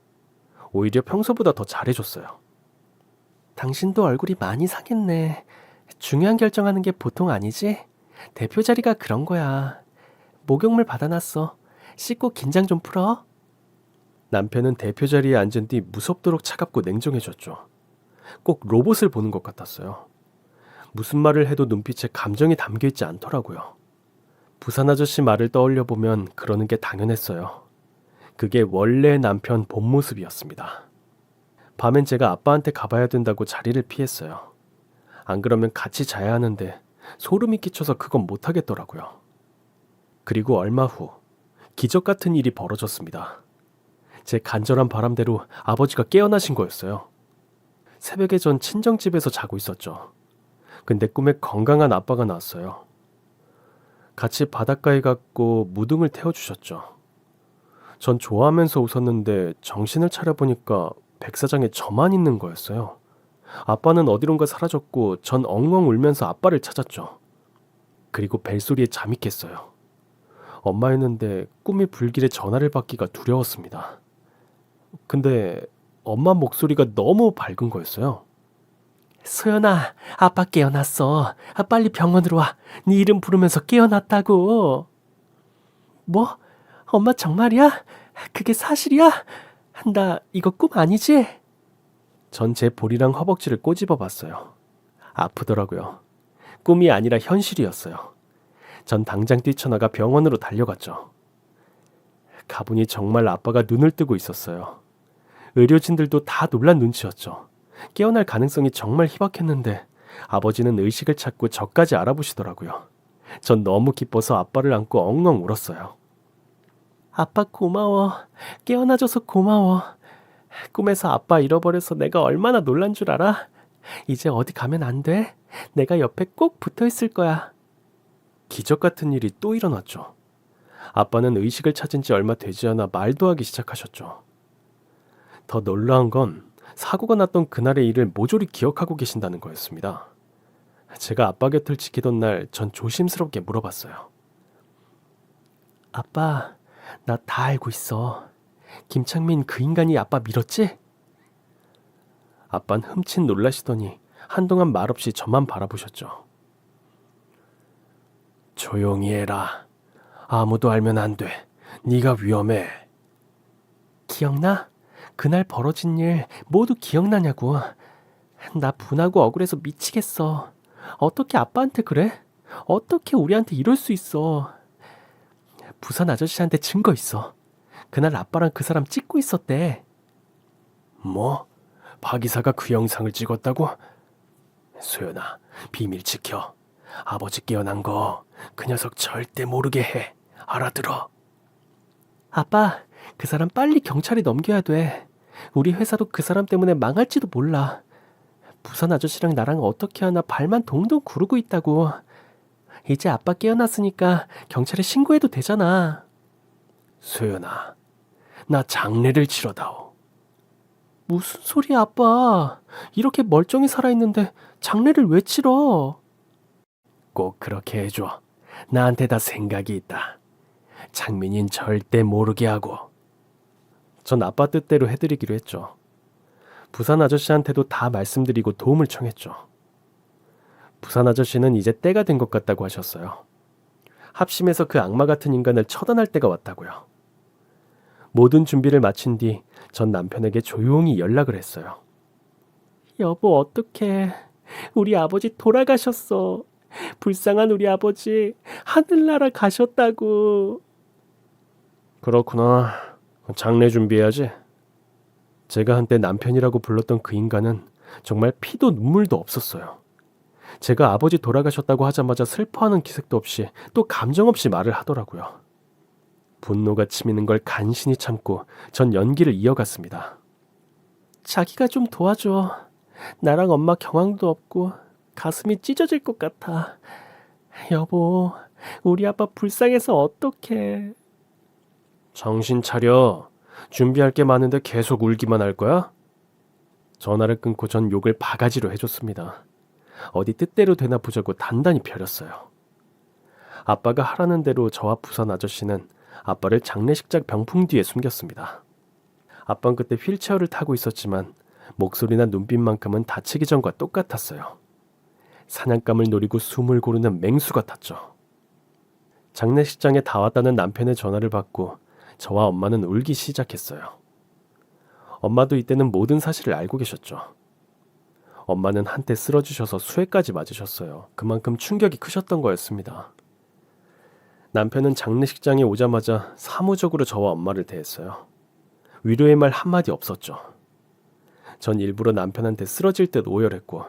오히려 평소보다 더 잘해줬어요. 당신도 얼굴이 많이 상했네. 중요한 결정하는 게 보통 아니지? 대표 자리가 그런 거야. 목욕물 받아놨어. 씻고 긴장 좀 풀어. 남편은 대표 자리에 앉은 뒤 무섭도록 차갑고 냉정해졌죠. 꼭 로봇을 보는 것 같았어요. 무슨 말을 해도 눈빛에 감정이 담겨있지 않더라고요. 부산 아저씨 말을 떠올려 보면 그러는 게 당연했어요. 그게 원래 남편 본 모습이었습니다. 밤엔 제가 아빠한테 가봐야 된다고 자리를 피했어요. 안 그러면 같이 자야 하는데 소름이 끼쳐서 그건 못하겠더라고요. 그리고 얼마 후 기적 같은 일이 벌어졌습니다. 제 간절한 바람대로 아버지가 깨어나신 거였어요. 새벽에 전 친정집에서 자고 있었죠. 근데 꿈에 건강한 아빠가 나왔어요. 같이 바닷가에 갔고 무등을 태워주셨죠. 전 좋아하면서 웃었는데 정신을 차려보니까 백사장에 저만 있는 거였어요. 아빠는 어디론가 사라졌고 전 엉엉 울면서 아빠를 찾았죠. 그리고 벨소리에 잠이 깼어요. 엄마였는데 꿈이 불길에 전화를 받기가 두려웠습니다. 근데 엄마 목소리가 너무 밝은 거였어요. 소연아, 아빠 깨어났어. 빨리 병원으로 와. 네 이름 부르면서 깨어났다고. 뭐? 엄마 정말이야? 그게 사실이야? 나 이거 꿈 아니지? 전 제 볼이랑 허벅지를 꼬집어 봤어요. 아프더라고요. 꿈이 아니라 현실이었어요. 전 당장 뛰쳐나가 병원으로 달려갔죠. 가보니 정말 아빠가 눈을 뜨고 있었어요. 의료진들도 다 놀란 눈치였죠. 깨어날 가능성이 정말 희박했는데 아버지는 의식을 찾고 저까지 알아보시더라고요. 전 너무 기뻐서 아빠를 안고 엉엉 울었어요. 아빠 고마워. 깨어나줘서 고마워. 꿈에서 아빠 잃어버려서 내가 얼마나 놀란 줄 알아? 이제 어디 가면 안 돼. 내가 옆에 꼭 붙어 있을 거야. 기적 같은 일이 또 일어났죠. 아빠는 의식을 찾은 지 얼마 되지 않아 말도 하기 시작하셨죠. 더 놀라운 건 사고가 났던 그날의 일을 모조리 기억하고 계신다는 거였습니다. 제가 아빠 곁을 지키던 날 전 조심스럽게 물어봤어요. 아빠, 나 다 알고 있어. 김창민 그 인간이 아빠 밀었지? 아빠는 흠칫 놀라시더니 한동안 말없이 저만 바라보셨죠. 조용히 해라. 아무도 알면 안 돼. 네가 위험해. 기억나? 그날 벌어진 일 모두 기억나냐고. 나 분하고 억울해서 미치겠어. 어떻게 아빠한테 그래? 어떻게 우리한테 이럴 수 있어? 부산 아저씨한테 증거 있어. 그날 아빠랑 그 사람 찍고 있었대. 뭐? 박 이사가 그 영상을 찍었다고? 소연아, 비밀 지켜. 아버지 깨어난 거 그 녀석 절대 모르게 해. 알아들어? 아빠, 그 사람 빨리 경찰에 넘겨야 돼. 우리 회사도 그 사람 때문에 망할지도 몰라. 부산 아저씨랑 나랑 어떻게 하나 발만 동동 구르고 있다고. 이제 아빠 깨어났으니까 경찰에 신고해도 되잖아. 소연아, 나 장례를 치러다오. 무슨 소리야, 아빠. 이렇게 멀쩡히 살아있는데 장례를 왜 치러? 꼭 그렇게 해줘. 나한테 다 생각이 있다. 창민이는 절대 모르게 하고. 전 아빠 뜻대로 해드리기로 했죠. 부산 아저씨한테도 다 말씀드리고 도움을 청했죠. 부산 아저씨는 이제 때가 된 것 같다고 하셨어요. 합심해서 그 악마 같은 인간을 처단할 때가 왔다고요. 모든 준비를 마친 뒤 전 남편에게 조용히 연락을 했어요. 여보, 어떡해. 우리 아버지 돌아가셨어. 불쌍한 우리 아버지 하늘나라 가셨다고. 그렇구나. 장례 준비해야지. 제가 한때 남편이라고 불렀던 그 인간은 정말 피도 눈물도 없었어요. 제가 아버지 돌아가셨다고 하자마자 슬퍼하는 기색도 없이 또 감정 없이 말을 하더라고요. 분노가 치미는 걸 간신히 참고 전 연기를 이어갔습니다. 자기가 좀 도와줘. 나랑 엄마 경황도 없고 가슴이 찢어질 것 같아. 여보, 우리 아빠 불쌍해서 어떡해. 정신 차려. 준비할 게 많은데 계속 울기만 할 거야? 전화를 끊고 전 욕을 바가지로 해줬습니다. 어디 뜻대로 되나 보자고 단단히 펴렸어요. 아빠가 하라는 대로 저와 부산 아저씨는 아빠를 장례식장 병풍 뒤에 숨겼습니다. 아빠는 그때 휠체어를 타고 있었지만 목소리나 눈빛만큼은 다치기 전과 똑같았어요. 사냥감을 노리고 숨을 고르는 맹수 같았죠. 장례식장에 다 왔다는 남편의 전화를 받고 저와 엄마는 울기 시작했어요. 엄마도 이때는 모든 사실을 알고 계셨죠. 엄마는 한때 쓰러지셔서 수해까지 맞으셨어요. 그만큼 충격이 크셨던 거였습니다. 남편은 장례식장에 오자마자 사무적으로 저와 엄마를 대했어요. 위로의 말 한마디 없었죠. 전 일부러 남편한테 쓰러질 듯 오열했고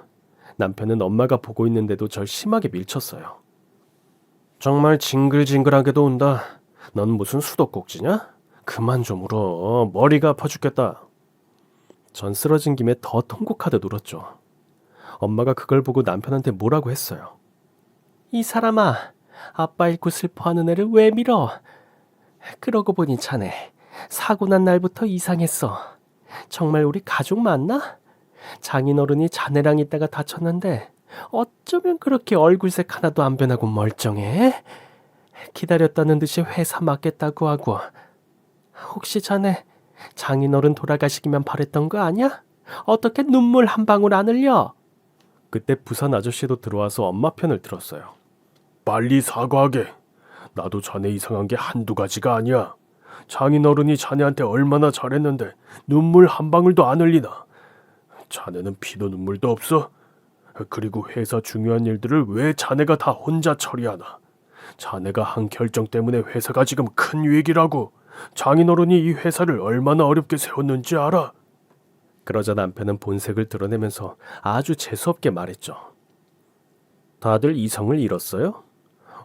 남편은 엄마가 보고 있는데도 절 심하게 밀쳤어요. 정말 징글징글하게도 운다. 넌 무슨 수도꼭지냐? 그만 좀 울어. 머리가 아파 죽겠다. 전 쓰러진 김에 더 통곡하듯 울었죠. 엄마가 그걸 보고 남편한테 뭐라고 했어요. 이 사람아, 아빠 잃고 슬퍼하는 애를 왜 밀어? 그러고 보니 자네 사고 난 날부터 이상했어. 정말 우리 가족 맞나? 장인어른이 자네랑 있다가 다쳤는데 어쩌면 그렇게 얼굴색 하나도 안 변하고 멀쩡해? 기다렸다는 듯이 회사 맡겠다고 하고. 혹시 자네 장인어른 돌아가시기만 바랬던 거 아니야? 어떻게 눈물 한 방울 안 흘려? 그때 부산 아저씨도 들어와서 엄마 편을 들었어요. 빨리 사과하게. 나도 자네 이상한 게 한두 가지가 아니야. 장인어른이 자네한테 얼마나 잘했는데 눈물 한 방울도 안 흘리나. 자네는 피도 눈물도 없어? 그리고 회사 중요한 일들을 왜 자네가 다 혼자 처리하나? 자네가 한 결정 때문에 회사가 지금 큰 위기라고. 장인어른이 이 회사를 얼마나 어렵게 세웠는지 알아? 그러자 남편은 본색을 드러내면서 아주 재수없게 말했죠. 다들 이성을 잃었어요?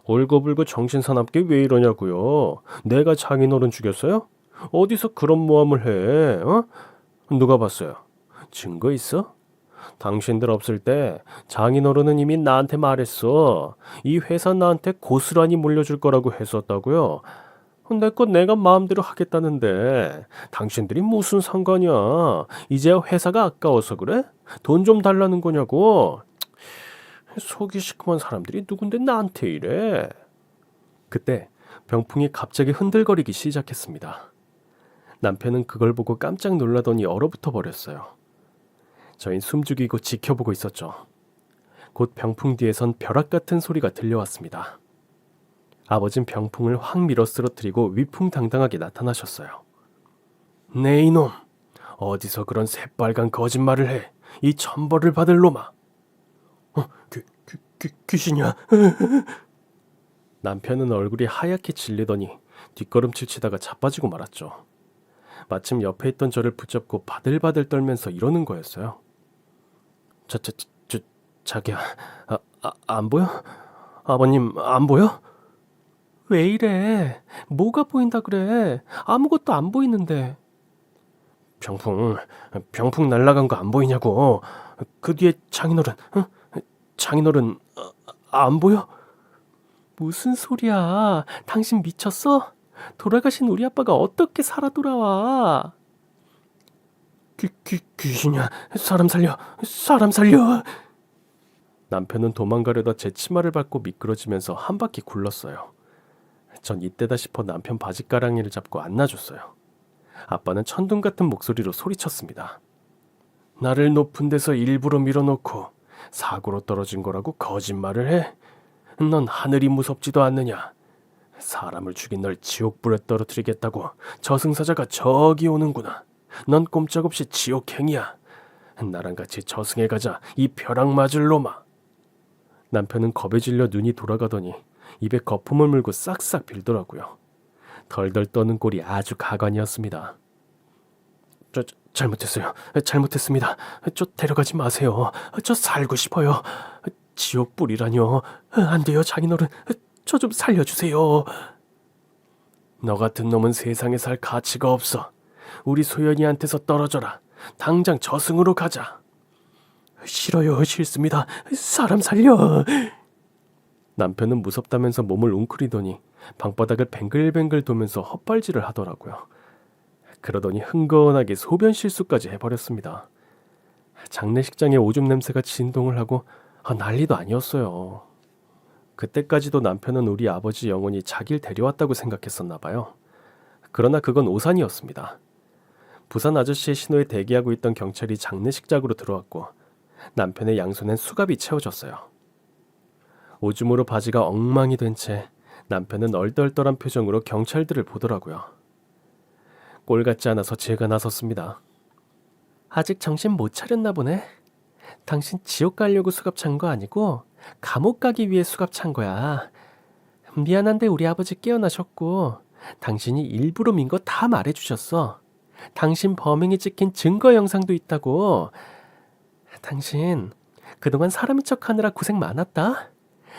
울고불고 정신사납게 왜 이러냐고요. 내가 장인어른 죽였어요? 어디서 그런 모함을 해? 어? 누가 봤어요? 증거 있어? 당신들 없을 때 장인어른은 이미 나한테 말했어. 이 회사 나한테 고스란히 물려줄 거라고 했었다고요. 내 것 내가 마음대로 하겠다는데 당신들이 무슨 상관이야. 이제 회사가 아까워서 그래? 돈 좀 달라는 거냐고. 속이 시커먼 사람들이 누군데 나한테 이래. 그때 병풍이 갑자기 흔들거리기 시작했습니다. 남편은 그걸 보고 깜짝 놀라더니 얼어붙어 버렸어요. 저흰 숨죽이고 지켜보고 있었죠. 곧 병풍 뒤에선 벼락 같은 소리가 들려왔습니다. 아버진 병풍을 확 밀어 쓰러뜨리고 위풍당당하게 나타나셨어요. 네 이놈, 어디서 그런 새빨간 거짓말을 해. 이 천벌을 받을 놈아. 귀신이야. 남편은 얼굴이 하얗게 질리더니 뒷걸음질 치다가 자빠지고 말았죠. 마침 옆에 있던 저를 붙잡고 바들바들 떨면서 이러는 거였어요. 자기야, 안 보여? 아버님 안 보여? 왜 이래? 뭐가 보인다 그래? 아무것도 안 보이는데. 병풍 날아간 거 안 보이냐고. 그 뒤에 장인어른, 장인어른 안 보여? 무슨 소리야? 당신 미쳤어? 돌아가신 우리 아빠가 어떻게 살아 돌아와? 귀신이야. 사람 살려. 사람 살려. 남편은 도망가려다 제 치마를 밟고 미끄러지면서 한 바퀴 굴렀어요. 전 이때다 싶어 남편 바지가랑이를 잡고 안아줬어요. 아빠는 천둥 같은 목소리로 소리쳤습니다. 나를 높은 데서 일부러 밀어놓고 사고로 떨어진 거라고 거짓말을 해? 넌 하늘이 무섭지도 않느냐? 사람을 죽인 널 지옥불에 떨어뜨리겠다고 저승사자가 저기 오는구나. 넌 꼼짝없이 지옥행이야. 나랑 같이 저승에 가자, 이 벼락 맞을 놈아. 남편은 겁에 질려 눈이 돌아가더니 입에 거품을 물고 싹싹 빌더라고요. 덜덜 떠는 꼴이 아주 가관이었습니다. 잘못했어요. 잘못했습니다. 저 데려가지 마세요. 저 살고 싶어요. 지옥불이라뇨. 안 돼요, 장인어른. 저 좀 살려주세요. 너 같은 놈은 세상에 살 가치가 없어. 우리 소연이한테서 떨어져라. 당장 저승으로 가자. 싫어요, 싫습니다. 사람 살려. 남편은 무섭다면서 몸을 웅크리더니 방바닥을 뱅글뱅글 도면서 헛발질을 하더라고요. 그러더니 흥건하게 소변 실수까지 해버렸습니다. 장례식장에 오줌 냄새가 진동을 하고 난리도 아니었어요. 그때까지도 남편은 우리 아버지 영혼이 자기를 데려왔다고 생각했었나 봐요. 그러나 그건 오산이었습니다. 부산 아저씨의 신호에 대기하고 있던 경찰이 장례식장으로 들어왔고 남편의 양손엔 수갑이 채워졌어요. 오줌으로 바지가 엉망이 된 채 남편은 얼떨떨한 표정으로 경찰들을 보더라고요. 꼴 같지 않아서 제가 나섰습니다. 아직 정신 못 차렸나 보네. 당신 지옥 가려고 수갑 찬 거 아니고 감옥 가기 위해 수갑 찬 거야. 미안한데 우리 아버지 깨어나셨고 당신이 일부러 민 거 다 말해주셨어. 당신 범행이 찍힌 증거 영상도 있다고. 당신 그동안 사람인 척하느라 고생 많았다.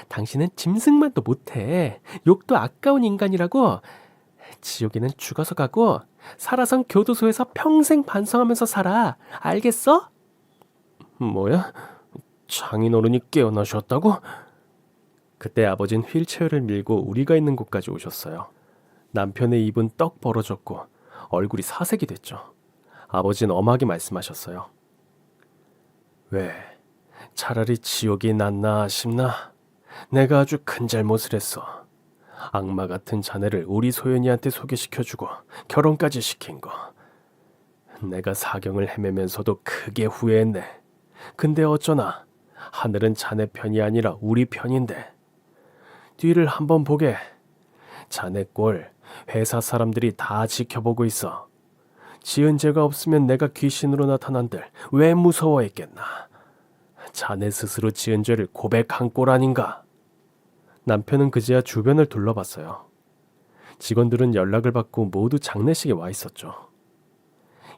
당신은 짐승만도 못해. 욕도 아까운 인간이라고. 지옥에는 죽어서 가고 살아선 교도소에서 평생 반성하면서 살아. 알겠어? 뭐야? 장인어른이 깨어나셨다고? 그때 아버진 휠체어를 밀고 우리가 있는 곳까지 오셨어요. 남편의 입은 떡 벌어졌고 얼굴이 사색이 됐죠. 아버진 엄하게 말씀하셨어요. 왜? 차라리 지옥이 낫나 싶나? 내가 아주 큰 잘못을 했어. 악마 같은 자네를 우리 소연이한테 소개시켜주고 결혼까지 시킨 거. 내가 사경을 헤매면서도 크게 후회했네. 근데 어쩌나 하늘은 자네 편이 아니라 우리 편인데. 뒤를 한번 보게. 자네 꼴 회사 사람들이 다 지켜보고 있어. 지은 죄가 없으면 내가 귀신으로 나타난들 왜 무서워했겠나. 자네 스스로 지은 죄를 고백한 꼴 아닌가. 남편은 그제야 주변을 둘러봤어요. 직원들은 연락을 받고 모두 장례식에 와 있었죠.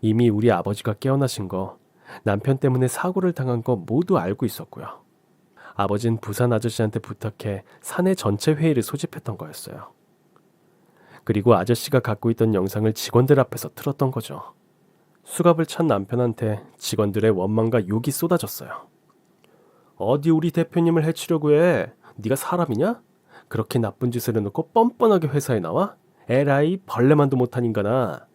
이미 우리 아버지가 깨어나신 거, 남편 때문에 사고를 당한 거 모두 알고 있었고요. 아버진 부산 아저씨한테 부탁해 사내 전체 회의를 소집했던 거였어요. 그리고 아저씨가 갖고 있던 영상을 직원들 앞에서 틀었던 거죠. 수갑을 찬 남편한테 직원들의 원망과 욕이 쏟아졌어요. 어디 우리 대표님을 해치려고 해? 네가 사람이냐? 그렇게 나쁜 짓을 해놓고 뻔뻔하게 회사에 나와? 에라이 벌레만도 못한 인간아.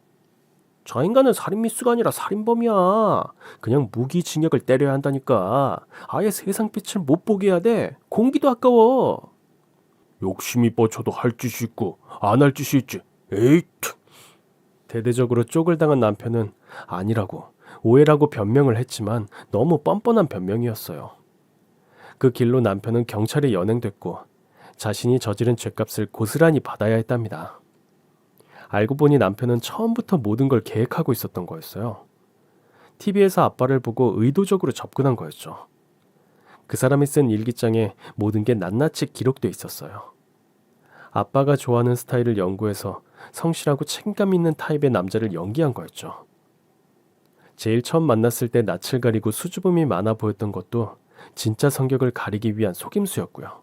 저 인간은 살인 미수가 아니라 살인범이야. 그냥 무기징역을 때려야 한다니까. 아예 세상 빛을 못 보게 해야 돼. 공기도 아까워. 욕심이 뻗쳐도 할 짓이 있고 안 할 짓이 있지. 에잇. 대대적으로 쪽을 당한 남편은 아니라고 오해라고 변명을 했지만 너무 뻔뻔한 변명이었어요. 그 길로 남편은 경찰에 연행됐고 자신이 저지른 죄값을 고스란히 받아야 했답니다. 알고 보니 남편은 처음부터 모든 걸 계획하고 있었던 거였어요. TV에서 아빠를 보고 의도적으로 접근한 거였죠. 그 사람이 쓴 일기장에 모든 게 낱낱이 기록돼 있었어요. 아빠가 좋아하는 스타일을 연구해서 성실하고 책임감 있는 타입의 남자를 연기한 거였죠. 제일 처음 만났을 때 낯을 가리고 수줍음이 많아 보였던 것도 진짜 성격을 가리기 위한 속임수였고요.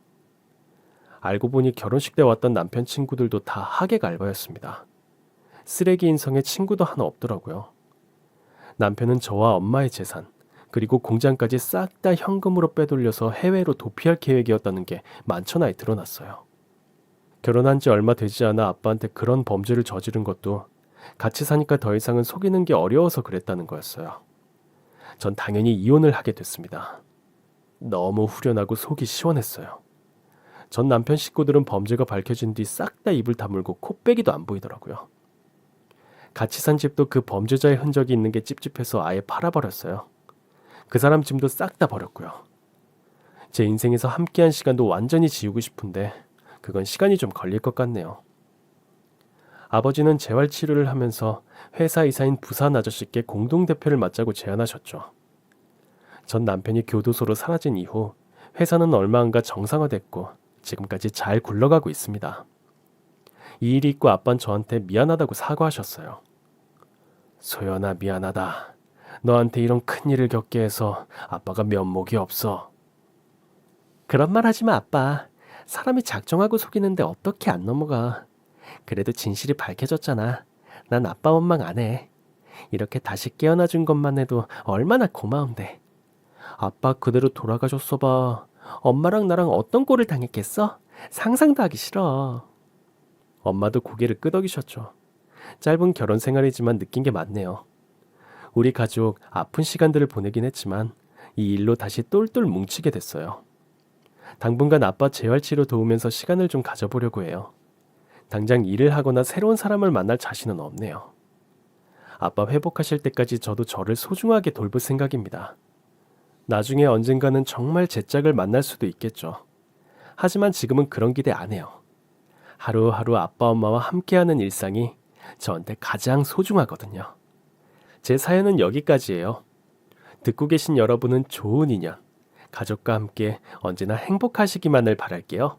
알고 보니 결혼식 때 왔던 남편 친구들도 다 하객 알바였습니다. 쓰레기 인성에 친구도 하나 없더라고요. 남편은 저와 엄마의 재산, 그리고 공장까지 싹 다 현금으로 빼돌려서 해외로 도피할 계획이었다는 게 만천하에 드러났어요. 결혼한 지 얼마 되지 않아 아빠한테 그런 범죄를 저지른 것도 같이 사니까 더 이상은 속이는 게 어려워서 그랬다는 거였어요. 전 당연히 이혼을 하게 됐습니다. 너무 후련하고 속이 시원했어요. 전 남편 식구들은 범죄가 밝혀진 뒤 싹 다 입을 다물고 코빼기도 안 보이더라고요. 같이 산 집도 그 범죄자의 흔적이 있는 게 찝찝해서 아예 팔아버렸어요. 그 사람 짐도 싹 다 버렸고요. 제 인생에서 함께한 시간도 완전히 지우고 싶은데 그건 시간이 좀 걸릴 것 같네요. 아버지는 재활치료를 하면서 회사 이사인 부산 아저씨께 공동대표를 맡자고 제안하셨죠. 전 남편이 교도소로 사라진 이후 회사는 얼마 안가 정상화됐고 지금까지 잘 굴러가고 있습니다. 이 일이 있고 아빠는 저한테 미안하다고 사과하셨어요. 소연아, 미안하다. 너한테 이런 큰일을 겪게 해서 아빠가 면목이 없어. 그런 말 하지 마, 아빠. 사람이 작정하고 속이는데 어떻게 안 넘어가. 그래도 진실이 밝혀졌잖아. 난 아빠 원망 안 해. 이렇게 다시 깨어나 준 것만 해도 얼마나 고마운데. 아빠 그대로 돌아가셨어 봐. 엄마랑 나랑 어떤 꼴을 당했겠어? 상상도 하기 싫어. 엄마도 고개를 끄덕이셨죠. 짧은 결혼 생활이지만 느낀 게 많네요. 우리 가족 아픈 시간들을 보내긴 했지만 이 일로 다시 똘똘 뭉치게 됐어요. 당분간 아빠 재활치료 도우면서 시간을 좀 가져보려고 해요. 당장 일을 하거나 새로운 사람을 만날 자신은 없네요. 아빠 회복하실 때까지 저도 저를 소중하게 돌볼 생각입니다. 나중에 언젠가는 정말 제 짝을 만날 수도 있겠죠. 하지만 지금은 그런 기대 안 해요. 하루하루 아빠 엄마와 함께하는 일상이 저한테 가장 소중하거든요. 제 사연은 여기까지예요. 듣고 계신 여러분은 좋은 인연, 가족과 함께 언제나 행복하시기만을 바랄게요.